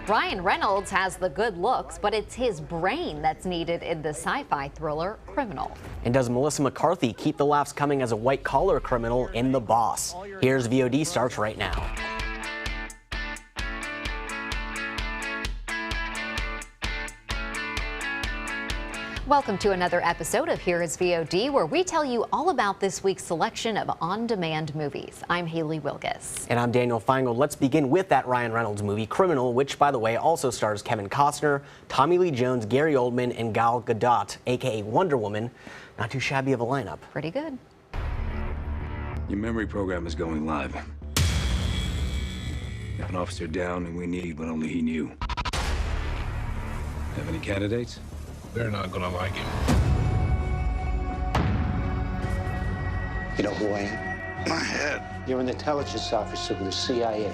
Ryan Reynolds has the good looks, but it's his brain that's needed in the sci-fi thriller Criminal. And does Melissa McCarthy keep the laughs coming as a white-collar criminal in The Boss? Here's VOD starts right now. Welcome to another episode of Here is VOD, where we tell you all about this week's selection of on-demand movies. I'm Haley Wilgus. And I'm Daniel Feingold. Let's begin with that Ryan Reynolds movie, Criminal, which, by the way, also stars Kevin Costner, Tommy Lee Jones, Gary Oldman, and Gal Gadot, a.k.a. Wonder Woman. Not too shabby of a lineup. Pretty good. Your memory program is going live. Got an officer down, and we need what only he knew. Have any candidates? They're not gonna like him. You know who I am? My head. You're an intelligence officer with the CIA.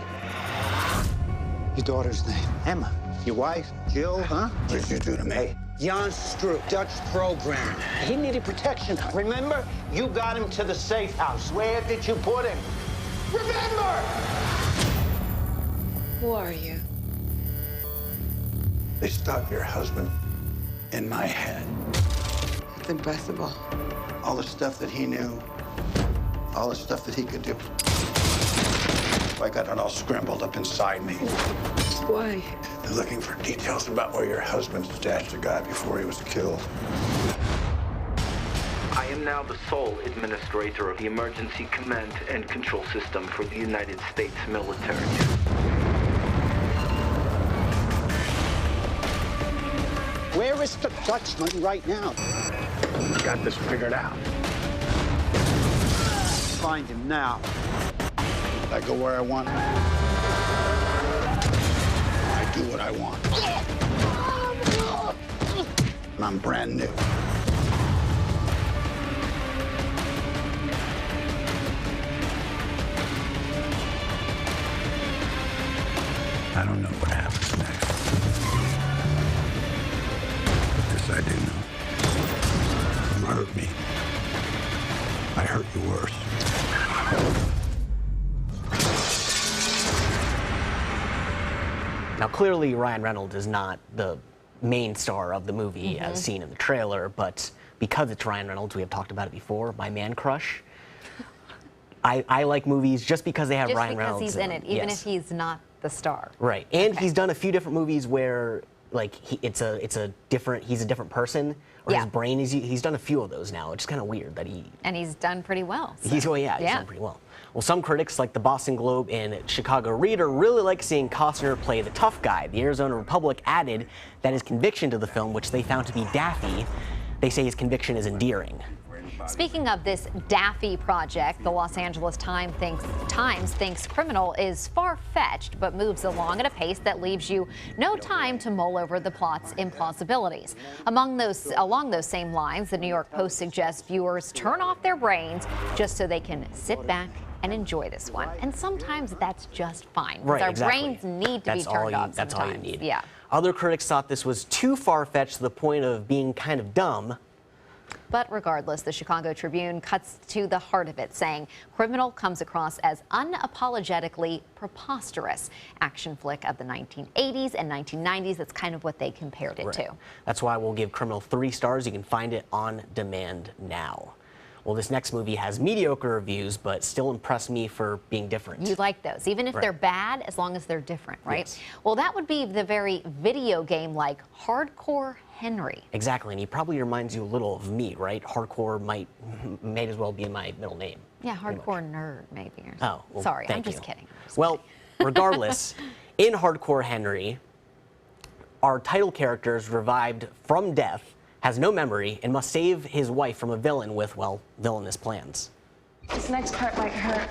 Your daughter's name? Emma. Your wife? Jill, huh? What did you do to me? Hey, Jan Stroop, Dutch programmer. He needed protection. Remember? You got him to the safe house. Where did you put him? Remember! Who are you? They stuck your husband in my head. It's impossible. All the stuff that he knew, all the stuff that he could do. I got it all scrambled up inside me. Why? They're looking for details about where your husband stashed a guy before he was killed. I am now the sole administrator of the Emergency Command and Control System for the United States military. Where is the Dutchman right now? Got this figured out. Find him now. I go where I want. I do what I want. And I'm brand new. I don't know what happens next. But this I do know. You hurt me. I hurt you worse. Now, clearly, Ryan Reynolds is not the main star of the movie as seen in the trailer, but because it's Ryan Reynolds, we have talked about it before, my man crush. I like movies just because they have Just Ryan because Reynolds he's in it, even Yes. if he's not the star. Right, and he's done a few different movies where, like, he's a different person, or Yeah. his brain is. He's done a few of those now. It's just kind of weird that he. And he's done pretty well. So. He's done pretty well. Well, some critics, like the Boston Globe and Chicago Reader, really like seeing Costner play the tough guy. The Arizona Republic added that his conviction to the film, which they found to be daffy, they say his conviction is endearing. Speaking of this daffy project, the Los Angeles Times thinks Criminal is far-fetched, but moves along at a pace that leaves you no time to mull over the plot's implausibilities. Along those same lines, the New York Post suggests viewers turn off their brains just so they can sit back and enjoy this one. And sometimes that's just fine. Right, our exactly. brains need to be turned off That's all you need. Yeah. Other critics thought this was too far-fetched to the point of being kind of dumb. But regardless, the Chicago Tribune cuts to the heart of it, saying Criminal comes across as unapologetically preposterous action flick of the 1980s and 1990s. That's kind of what they compared it to. That's why we'll give Criminal 3 stars. You can find it on demand now. Well, this next movie has mediocre reviews, but still impressed me for being different. You like those, even if they're bad, as long as they're different, right? Yes. Well, that would be the very video game-like Hardcore Henry. Exactly, and he probably reminds you a little of me, right? Hardcore might as well be my middle name. Yeah, hardcore nerd, maybe. Or Oh, well, sorry, I'm thank just you. kidding. Well, regardless, in Hardcore Henry, our title character is revived from death, has no memory, and must save his wife from a villain with, well, villainous plans. This next part might hurt.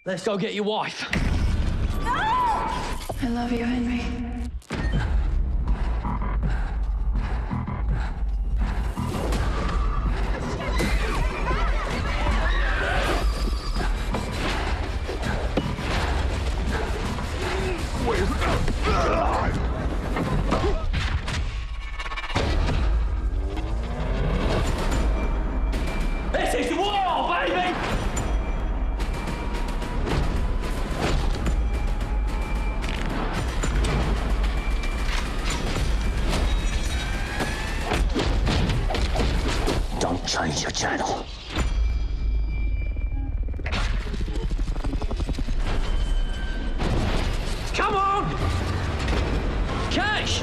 Let's go get your wife. I love you, Henry. Change your channel. Come on! Cash!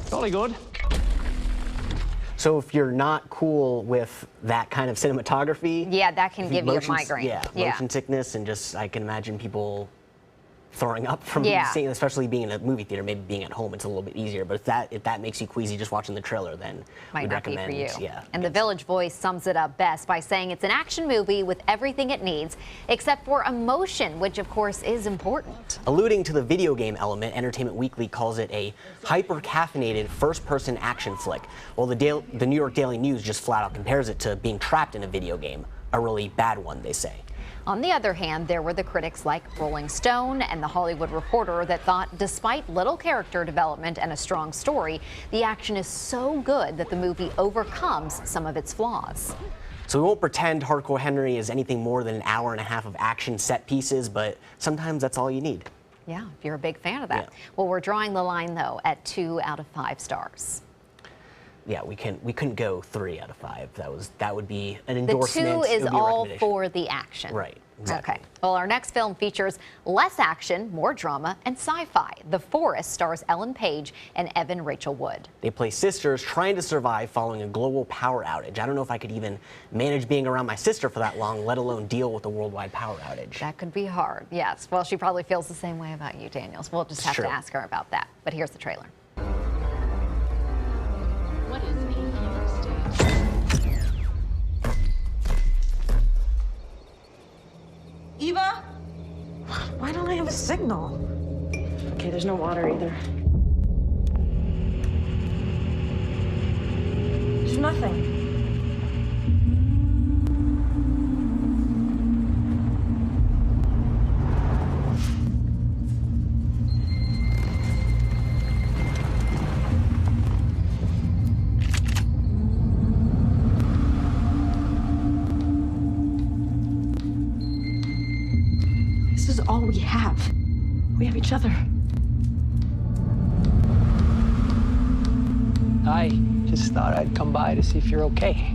Jolly good. So if you're not cool with that kind of cinematography, Yeah, that can give you a motion- migraine. Yeah, motion sickness, and just I can imagine people throwing up from Yeah. seeing, especially being in a movie theater. Maybe being at home, it's a little bit easier. But if that makes you queasy just watching the trailer, then Might we'd not be recommend. for you. Yeah, And The Village Voice sums it up best by saying it's an action movie with everything it needs, except for emotion, which of course is important. Alluding to the video game element, Entertainment Weekly calls it a hyper-caffeinated first-person action flick, while the New York Daily News just flat out compares it to being trapped in a video game, a really bad one, they say. On the other hand, there were the critics like Rolling Stone and The Hollywood Reporter that thought despite little character development and a strong story, the action is so good that the movie overcomes some of its flaws. So we won't pretend Hardcore Henry is anything more than an hour and a half of action set pieces, but sometimes that's all you need. Yeah, if you're a big fan of that. Yeah. Well, we're drawing the line, though, at 2 out of 5 stars. Yeah, we couldn't go 3 out of 5. That would be an The endorsement. 2 It is would be a all recommendation. for the action. Right, exactly. Okay. Well, our next film features less action, more drama, and sci-fi. The Forest stars Ellen Page and Evan Rachel Wood. They play sisters trying to survive following a global power outage. I don't know if I could even manage being around my sister for that long, let alone deal with a worldwide power outage. That could be hard, yes. Well, she probably feels the same way about you, Daniels. We'll just have True. to ask her about that. But here's the trailer. What is PTSD? Eva? Why don't I have a signal? Okay, there's no water either. There's nothing. This is all we have. We have each other. Hi, just thought I'd come by to see if you're okay.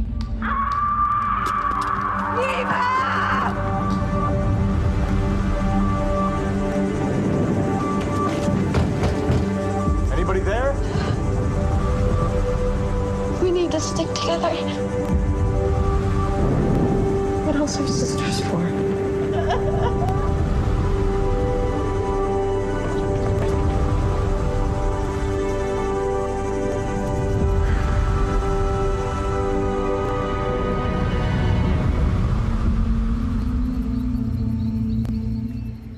Anybody there? We need to stick together. What else are sisters for?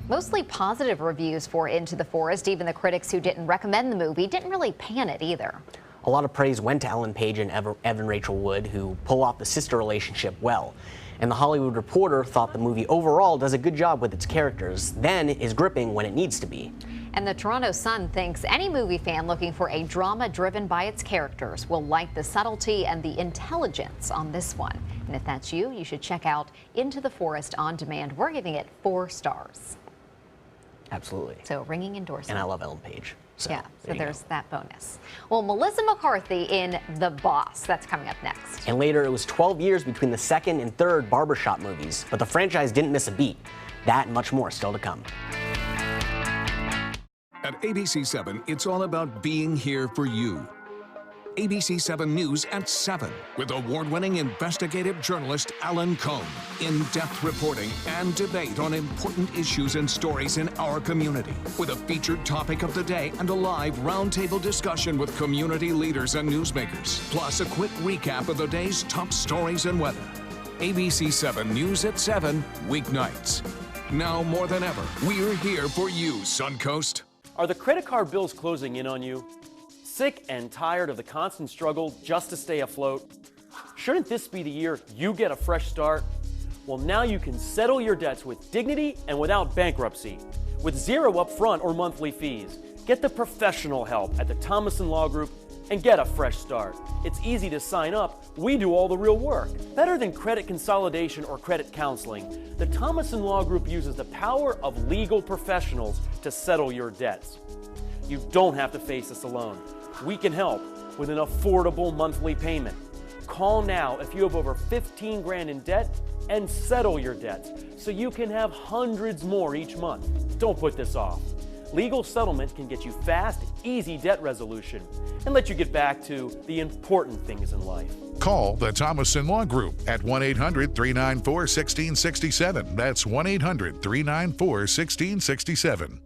Mostly positive reviews for Into the Forest. Even the critics who didn't recommend the movie didn't really pan it either. A lot of praise went to Ellen Page and Evan Rachel Wood, who pull off the sister relationship well. And The Hollywood Reporter thought the movie overall does a good job with its characters, then is gripping when it needs to be. And the Toronto Sun thinks any movie fan looking for a drama driven by its characters will like the subtlety and the intelligence on this one. And if that's you, you should check out Into the Forest on demand. We're giving it 4 stars. Absolutely. So ringing endorsement. And I love Ellen Page. So, Yeah, so you there's go. that bonus. Well, Melissa McCarthy in The Boss. That's coming up next. And later, it was 12 years between the second and third Barbershop movies, but the franchise didn't miss a beat. That and much more still to come. At ABC 7, it's all about being here for you. ABC 7 News at 7 with award-winning investigative journalist Alan Cohn. In-depth reporting and debate on important issues and stories in our community with a featured topic of the day and a live roundtable discussion with community leaders and newsmakers. Plus a quick recap of the day's top stories and weather. ABC 7 News at 7 weeknights. Now more than ever, we're here for you, Suncoast. Are the credit card bills closing in on you? Sick and tired of the constant struggle just to stay afloat? Shouldn't this be the year you get a fresh start? Well, now you can settle your debts with dignity and without bankruptcy, with zero upfront or monthly fees. Get the professional help at the Thomason Law Group and get a fresh start. It's easy to sign up. We do all the real work. Better than credit consolidation or credit counseling, the Thomas & Law Group uses the power of legal professionals to settle your debts. You don't have to face this alone. We can help with an affordable monthly payment. Call now if you have over 15 grand in debt and settle your debts so you can have hundreds more each month. Don't put this off. Legal settlement can get you fast, easy debt resolution and let you get back to the important things in life. Call the Thomas & Law Group at 1-800-394-1667. That's 1-800-394-1667.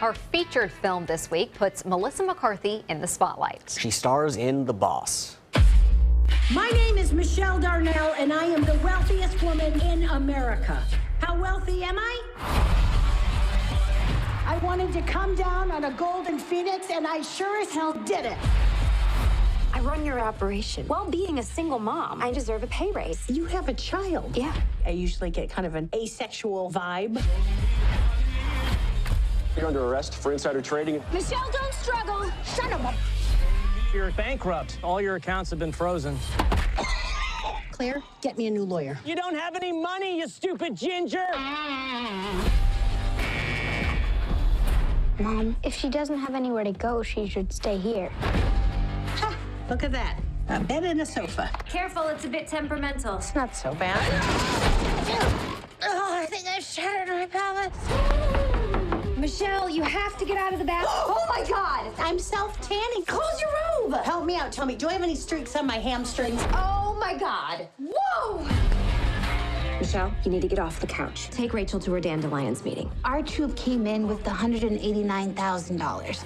Our featured film this week puts Melissa McCarthy in the spotlight. She stars in The Boss. My name is Michelle Darnell, and I am the wealthiest woman in America. How wealthy am I? I wanted to come down on a golden phoenix, and I sure as hell did it. I run your operation. Well, being a single mom, I deserve a pay raise. You have a child. Yeah. I usually get kind of an asexual vibe. You're under arrest for insider trading. Michelle, don't struggle. Son of a... You're bankrupt. All your accounts have been frozen. Claire, get me a new lawyer. You don't have any money, you stupid ginger! Mom, if she doesn't have anywhere to go, she should stay here. Ha! Look at that. A bed and a sofa. Careful, it's a bit temperamental. It's not so bad. Oh, I think I've shattered my pelvis. Michelle, you have to get out of the bath. Oh my God! I'm self-tanning. Close your robe. Help me out. Tell me, do I have any streaks on my hamstrings? Oh my God! Whoa! Michelle, you need to get off the couch. Take Rachel to her dandelions meeting. Our troop came in with the $189,000.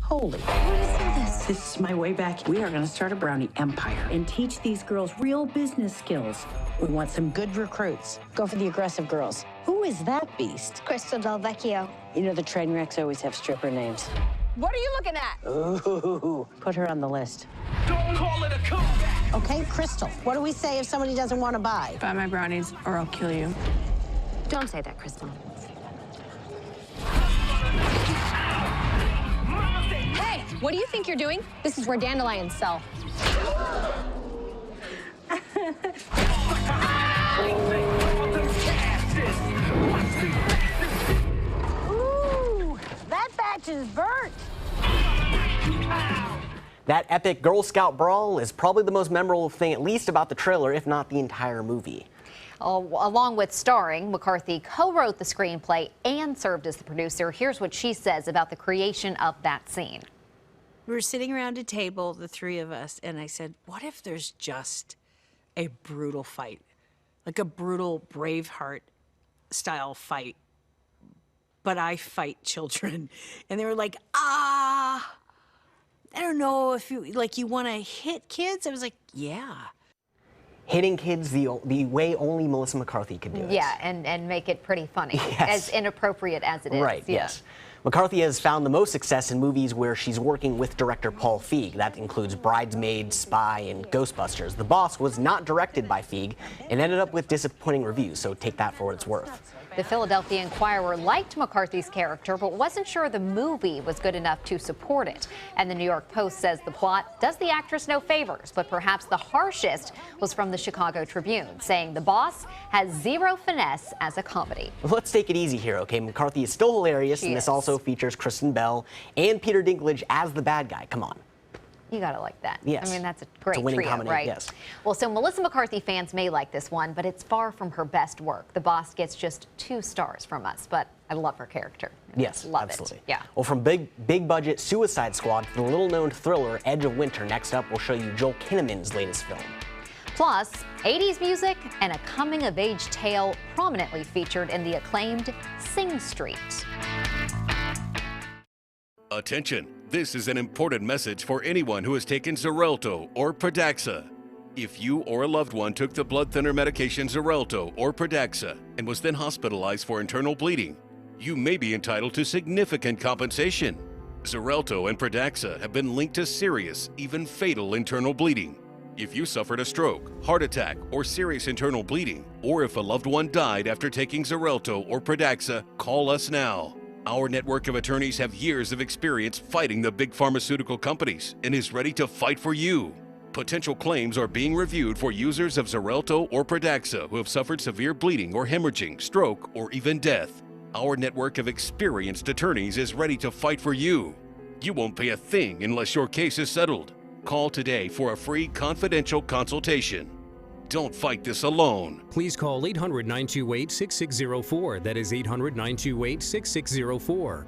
Holy. What is all this? This is my way back. We are going to start a brownie empire and teach these girls real business skills. We want some good recruits. Go for the aggressive girls. Who is that beast? Crystal Del Vecchio. You know the train wrecks always have stripper names. What are you looking at? Ooh, put her on the list. Don't call it a comeback. Okay, Crystal, what do we say if somebody doesn't want to buy? Buy my brownies or I'll kill you. Don't say that, Crystal. Hey, what do you think you're doing? This is where dandelions sell. Ooh, that batch is burnt. That epic Girl Scout brawl is probably the most memorable thing, at least about the trailer, if not the entire movie. Along with starring, McCarthy co-wrote the screenplay and served as the producer. Here's what she says about the creation of that scene. We were sitting around a table, the three of us, and I said, what if there's just a brutal fight? Like a brutal Braveheart style fight, but I fight children. And they were like, I don't know if you want to hit kids. I was like, yeah. Hitting kids the way only Melissa McCarthy could do it. Yeah, and make it pretty funny, yes. as inappropriate as it is. Right, yeah. yes. McCarthy has found the most success in movies where she's working with director Paul Feig. That includes Bridesmaids, Spy, and Ghostbusters. The Boss was not directed by Feig and ended up with disappointing reviews, so take that for what it's worth. The Philadelphia Inquirer liked McCarthy's character, but wasn't sure the movie was good enough to support it. And the New York Post says the plot does the actress no favors, but perhaps the harshest was from the Chicago Tribune, saying The Boss has zero finesse as a comedy. Let's take it easy here, okay? McCarthy is still hilarious, and this also features Kristen Bell and Peter Dinklage as the bad guy. Come on. You gotta like that. Yes. I mean, that's a great winning trio, combination, right? yes. Well, so Melissa McCarthy fans may like this one, but it's far from her best work. The Boss gets just 2 stars from us, but I love her character. Yes, love absolutely. It. Yeah. Well, from big budget Suicide Squad to the little-known thriller Edge of Winter, next up we'll show you Joel Kinnaman's latest film. Plus, 80s music and a coming-of-age tale prominently featured in the acclaimed Sing Street. Attention, this is an important message for anyone who has taken Xarelto or Pradaxa. If you or a loved one took the blood thinner medication Xarelto or Pradaxa and was then hospitalized for internal bleeding, you may be entitled to significant compensation. Xarelto and Pradaxa have been linked to serious, even fatal internal bleeding. If you suffered a stroke, heart attack, or serious internal bleeding, or if a loved one died after taking Xarelto or Pradaxa, call us now. Our network of attorneys have years of experience fighting the big pharmaceutical companies and is ready to fight for you. Potential claims are being reviewed for users of Xarelto or Pradaxa who have suffered severe bleeding or hemorrhaging, stroke, or even death. Our network of experienced attorneys is ready to fight for you. You won't pay a thing unless your case is settled. Call today for a free confidential consultation. Don't fight this alone. Please call 800-928-6604. That is 800-928-6604.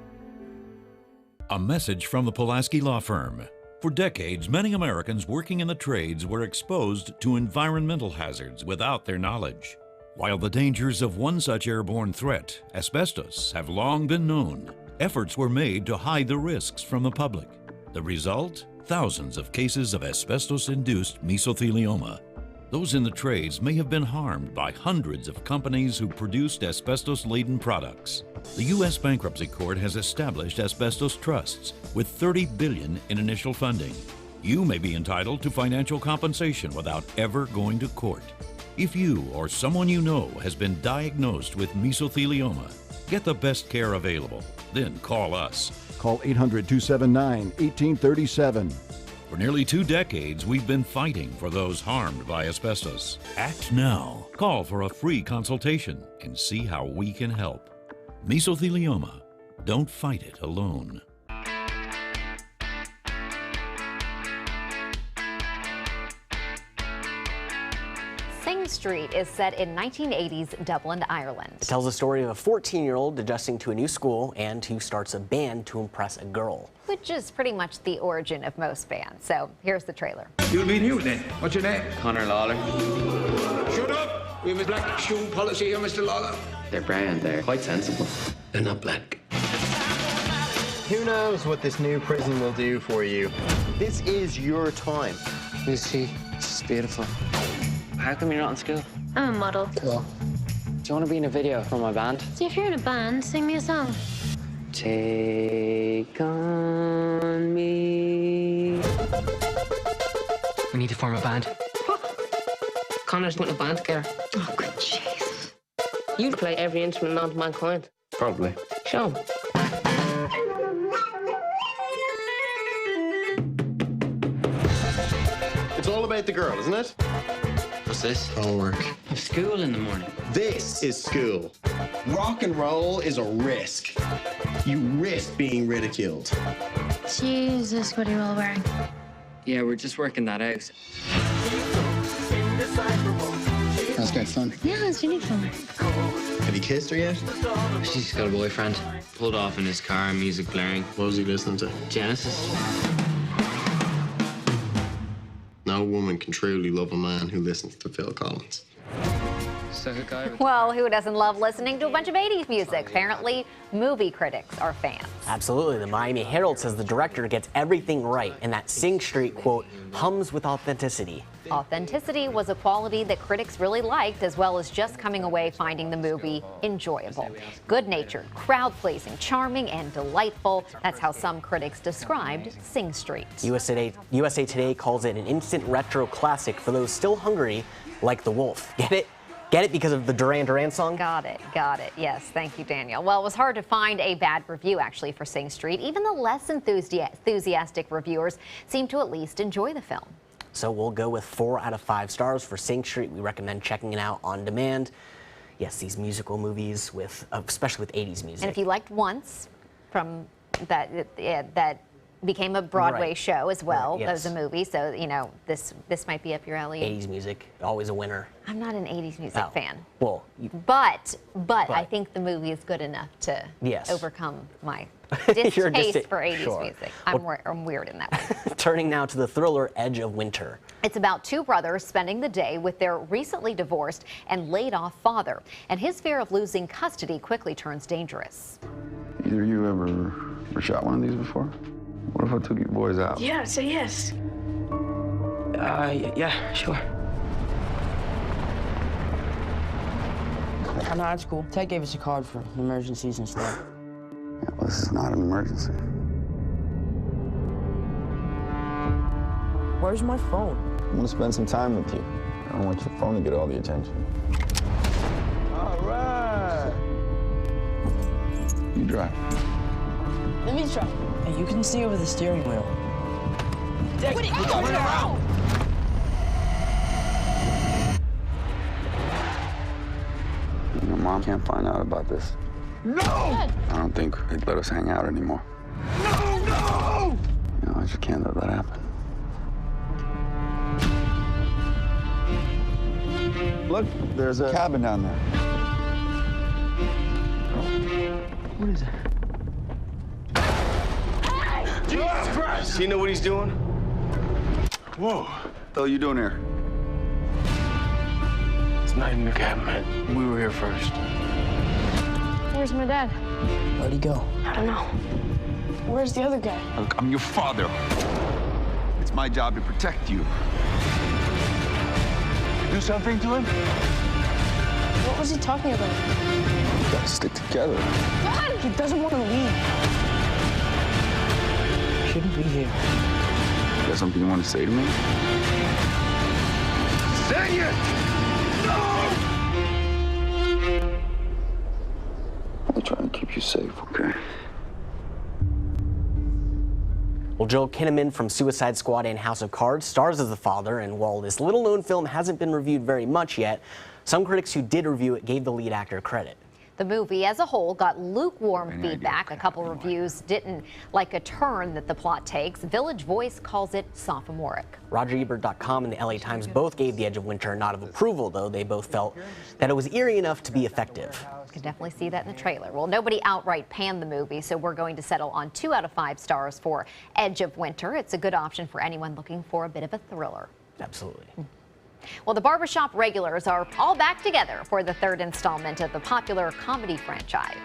A message from the Pulaski Law Firm. For decades, many Americans working in the trades were exposed to environmental hazards without their knowledge. While the dangers of one such airborne threat, asbestos, have long been known, efforts were made to hide the risks from the public. The result? Thousands of cases of asbestos-induced mesothelioma. Those in the trades may have been harmed by hundreds of companies who produced asbestos-laden products. The U.S. Bankruptcy Court has established asbestos trusts with $30 billion in initial funding. You may be entitled to financial compensation without ever going to court. If you or someone you know has been diagnosed with mesothelioma, get the best care available. Then call us. Call 800-279-1837. For nearly 2 decades, we've been fighting for those harmed by asbestos. Act now. Call for a free consultation and see how we can help. Mesothelioma. Don't fight it alone. Sing Street is set in 1980s Dublin, Ireland. It tells the story of a 14-year-old adjusting to a new school and who starts a band to impress a girl. Which is pretty much the origin of most bands. So here's the trailer. You'll be new then. What's your name? Connor Lawler. Shut up! We have a black shoe policy here, Mr. Lawler. They're brown, they're quite sensible. They're not black. Who knows what this new prison will do for you? This is your time. You see, she's beautiful. How come you're not in school? I'm a model. Cool. Do you want to be in a video for my band? See, if you're in a band, sing me a song. Take on me. We need to form a band. Connor's putting a band together. Oh, good jeez. You'd play every instrument known to mankind. Probably. Show 'em. It's all about the girl, isn't it? What's this? Homework. I have school in the morning. This is school. Rock and roll is a risk. You risk being ridiculed. Jesus, what are you all wearing? Yeah, we're just working that out. That's great fun. Yeah, it's really fun. Have you kissed her yet? She's got a boyfriend. Pulled off in his car, music blaring. What was he listening to? Genesis. No woman can truly love a man who listens to Phil Collins. So who guy? Well, who doesn't love listening to a bunch of 80s music? Apparently, movie critics are fans. Absolutely. The Miami Herald says the director gets everything right and that Sing Street, quote, hums with authenticity. Authenticity was a quality that critics really liked, as well as just coming away finding the movie enjoyable. Good-natured, crowd-pleasing, charming, and delightful. That's how some critics described Sing Street. USA Today calls it an instant retro classic for those still hungry like the wolf. Get it? Get it because of the Duran Duran song? Got it. Yes, thank you, Daniel. Well, it was hard to find a bad review, actually, for Sing Street. Even the less enthusiastic reviewers seem to at least enjoy the film. So we'll go with 4 out of 5 stars for Sing Street. We recommend checking it out on demand. Yes, these musical movies, especially with 80s music. And if you liked Once, from that became a Broadway show as well. Right, yes. That was a movie, so you know this might be up your alley. 80s music, always a winner. I'm not an 80s music fan. Well, but I think the movie is good enough to overcome my distaste for 80s music. I'm weird in that way. Turning now to the thriller Edge of Winter. It's about 2 brothers spending the day with their recently divorced and laid off father, and his fear of losing custody quickly turns dangerous. Either you ever shot one of these before? What if I took you boys out? Yeah, say yes. Yeah, sure. Oh, no, that's cool. Ted gave us a card for emergencies and stuff. Yeah, well, this is not an emergency. Where's my phone? I want to spend some time with you. I don't want your phone to get all the attention. All right. You drive. Let me try. Hey, you can see over the steering wheel. Dick, turn around! Your mom can't find out about this. No! I don't think they'd let us hang out anymore. No, no! You know, I just can't let that happen. Look, there's a cabin down there. What is that? Jesus Christ! Does he know what he's doing? Whoa. What the hell are you doing here? It's not in the cabin, man. We were here first. Where's my dad? Where'd he go? I don't know. Where's the other guy? Look, I'm your father. It's my job to protect you. Do something to him? What was he talking about? We gotta stick together. Dad! He doesn't want to leave. Shouldn't be here. You got something you want to say to me? Say it! No! I'm trying to keep you safe, okay? Well, Joel Kinnaman from Suicide Squad and House of Cards stars as the father, and while this little-known film hasn't been reviewed very much yet, some critics who did review it gave the lead actor credit. The movie as a whole got lukewarm feedback. A couple reviews didn't like a turn that the plot takes. Village Voice calls it sophomoric. RogerEbert.com and the LA Times both gave The Edge of Winter a nod of approval, though they both felt that it was eerie enough to be effective. You can definitely see that in the trailer. Well, nobody outright panned the movie, so we're going to settle on 2 out of 5 stars for Edge of Winter. It's a good option for anyone looking for a bit of a thriller. Absolutely. Well, the Barbershop regulars are all back together for the 3rd installment of the popular comedy franchise.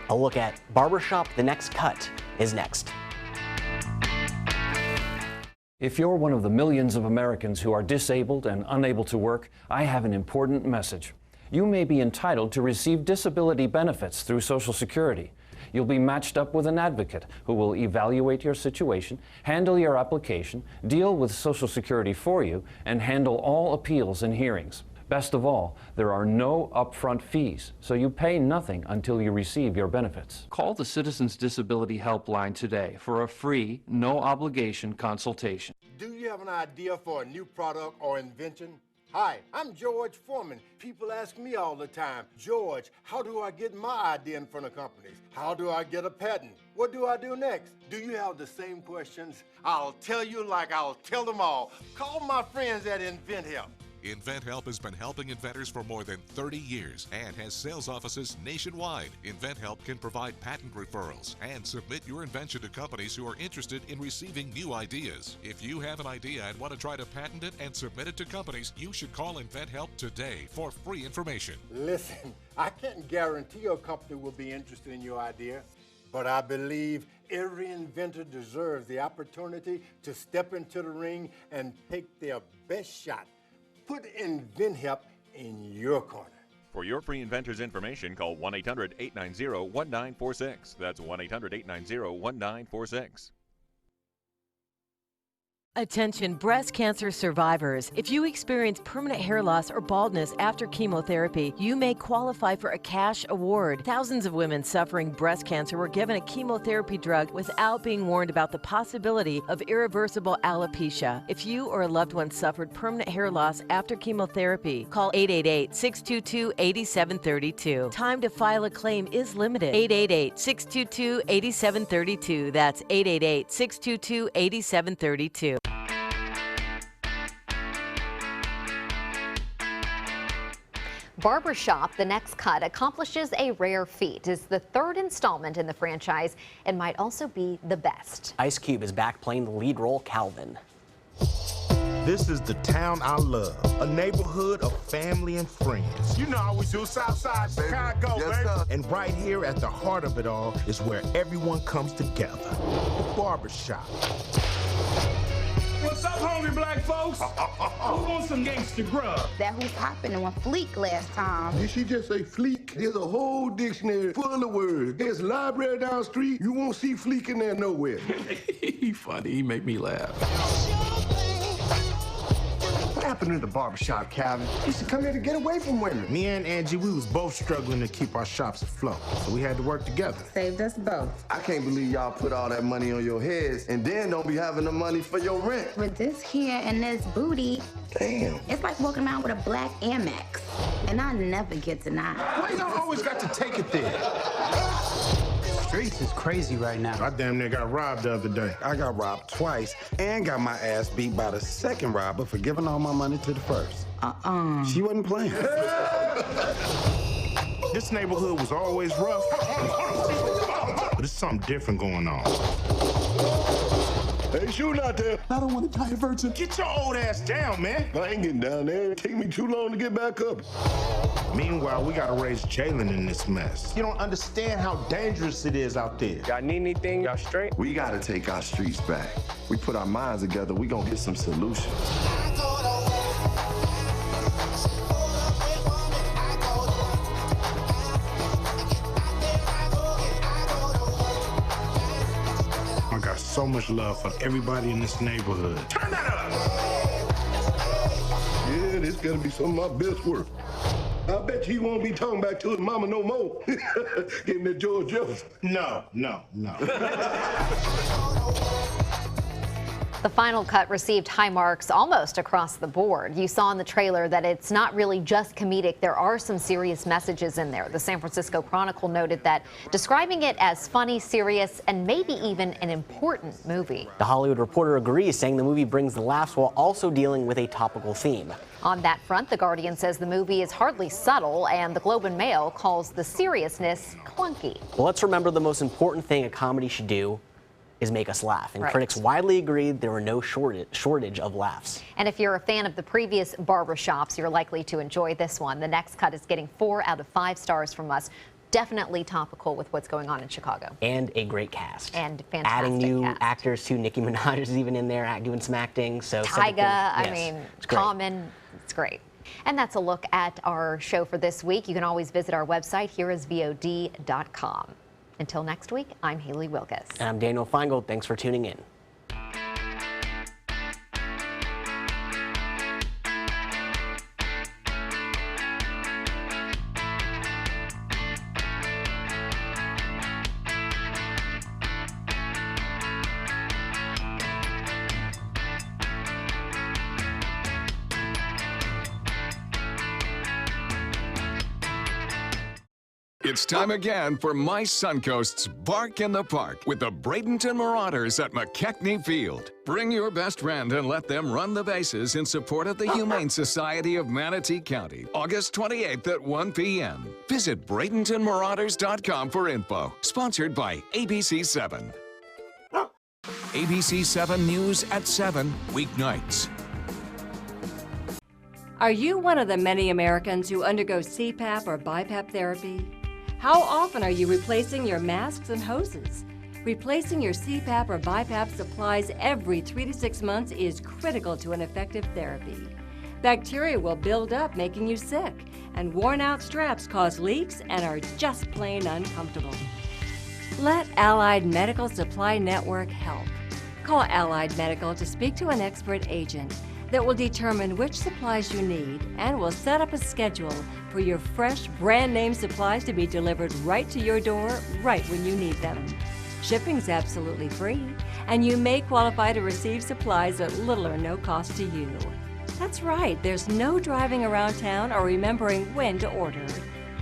A look at Barbershop The Next Cut is next. If you're one of the millions of Americans who are disabled and unable to work, I have an important message. You may be entitled to receive disability benefits through Social Security. You'll be matched up with an advocate who will evaluate your situation, handle your application, deal with Social Security for you, and handle all appeals and hearings. Best of all, there are no upfront fees, so you pay nothing until you receive your benefits. Call the Citizens Disability Helpline today for a free, no-obligation consultation. Do you have an idea for a new product or invention? Hi, I'm George Foreman. People ask me all the time, George, how do I get my idea in front of companies? How do I get a patent? What do I do next? Do you have the same questions? I'll tell you like I'll tell them all. Call my friends at InventHelp. InventHelp has been helping inventors for more than 30 years and has sales offices nationwide. InventHelp can provide patent referrals and submit your invention to companies who are interested in receiving new ideas. If you have an idea and want to try to patent it and submit it to companies, you should call InventHelp today for free information. Listen, I can't guarantee a company will be interested in your idea, but I believe every inventor deserves the opportunity to step into the ring and take their best shot. Put InventHelp in your corner. For your free inventor's information, call 1-800-890-1946. That's 1-800-890-1946. Attention breast cancer survivors. If you experience permanent hair loss or baldness after chemotherapy, you may qualify for a cash award. Thousands of women suffering breast cancer were given a chemotherapy drug without being warned about the possibility of irreversible alopecia. If you or a loved one suffered permanent hair loss after chemotherapy, call 888-622-8732. Time to file a claim is limited. 888-622-8732. That's 888-622-8732. Barbershop, The Next Cut, accomplishes a rare feat. It's the 3rd installment in the franchise and might also be the best. Ice Cube is back playing the lead role, Calvin. This is the town I love, a neighborhood of family and friends. You know how we do, Southside Chicago, baby. And right here at the heart of it all is where everyone comes together, the barbershop. What's up, homie black folks? Who wants some gangster grub? That who's hopping on fleek last time. Did she just say fleek? There's a whole dictionary full of words. There's a library down the street. You won't see fleek in there nowhere. He funny. He make me laugh. What happened to the barbershop, Calvin? You should come here to get away from women. Me and Angie, we was both struggling to keep our shops afloat, so we had to work together. Saved us both. I can't believe y'all put all that money on your heads and then don't be having the money for your rent. With this here and this booty, Damn. it's like walking around with a black Amex. And I never get denied. Why y'all always got to take it there? Streets is crazy right now. I damn near got robbed the other day. I got robbed twice and got my ass beat by the second robber for giving all my money to the first. She wasn't playing. This neighborhood was always rough, but there's something different going on. Hey, shooting out there. I don't want to die, Virgin. Get your old ass down, man. I ain't getting down there. It take me too long to get back up. Meanwhile, we gotta raise Jalen in this mess. You don't understand how dangerous it is out there. Y'all need anything? Y'all straight? We gotta take our streets back. We put our minds together, we gonna get some solutions. I got so much love for everybody in this neighborhood. Turn that up! Yeah, this gotta be some of my best work. I bet you he won't be talking back to his mama no more. Give him that George Jefferson. No. The final cut received high marks almost across the board. You saw in the trailer that it's not really just comedic. There are some serious messages in there. The San Francisco Chronicle noted that, describing it as funny, serious, and maybe even an important movie. The Hollywood Reporter agrees, saying the movie brings the laughs while also dealing with a topical theme. On that front, The Guardian says the movie is hardly subtle, and the Globe and Mail calls the seriousness clunky. Well, let's remember the most important thing a comedy should do is make us laugh. And Right. critics widely agreed there were no shortage of laughs. And if you're a fan of the previous barbershops, you're likely to enjoy this one. The next cut is getting 4 out of 5 stars from us. Definitely topical with what's going on in Chicago. And a great cast. And fantastic Adding new cast. actors too. Nicki Minaj is even in there doing some acting. So Tyga, it's great. Common, it's great. And that's a look at our show for this week. You can always visit our website, hereisvod.com. Until next week, I'm Haley Wilkes. And I'm Daniel Feingold. Thanks for tuning in. It's time again for My Suncoast's Bark in the Park with the Bradenton Marauders at McKechnie Field. Bring your best friend and let them run the bases in support of the Humane Society of Manatee County, August 28th at 1 p.m. Visit BradentonMarauders.com for info. Sponsored by ABC7. ABC7 News at 7, weeknights. Are you one of the many Americans who undergo CPAP or BiPAP therapy? How often are you replacing your masks and hoses? Replacing your CPAP or BiPAP supplies every 3 to 6 months is critical to an effective therapy. Bacteria will build up, making you sick, and worn-out straps cause leaks and are just plain uncomfortable. Let Allied Medical Supply Network help. Call Allied Medical to speak to an expert agent that will determine which supplies you need and will set up a schedule for your fresh, brand-name supplies to be delivered right to your door, right when you need them. Shipping's absolutely free, and you may qualify to receive supplies at little or no cost to you. That's right, there's no driving around town or remembering when to order.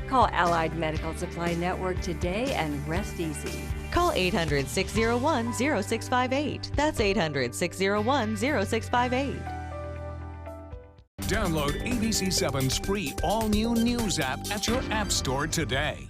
Call Allied Medical Supply Network today and rest easy. Call 800-601-0658. That's 800-601-0658. Download ABC7's free all-new news app at your app store today.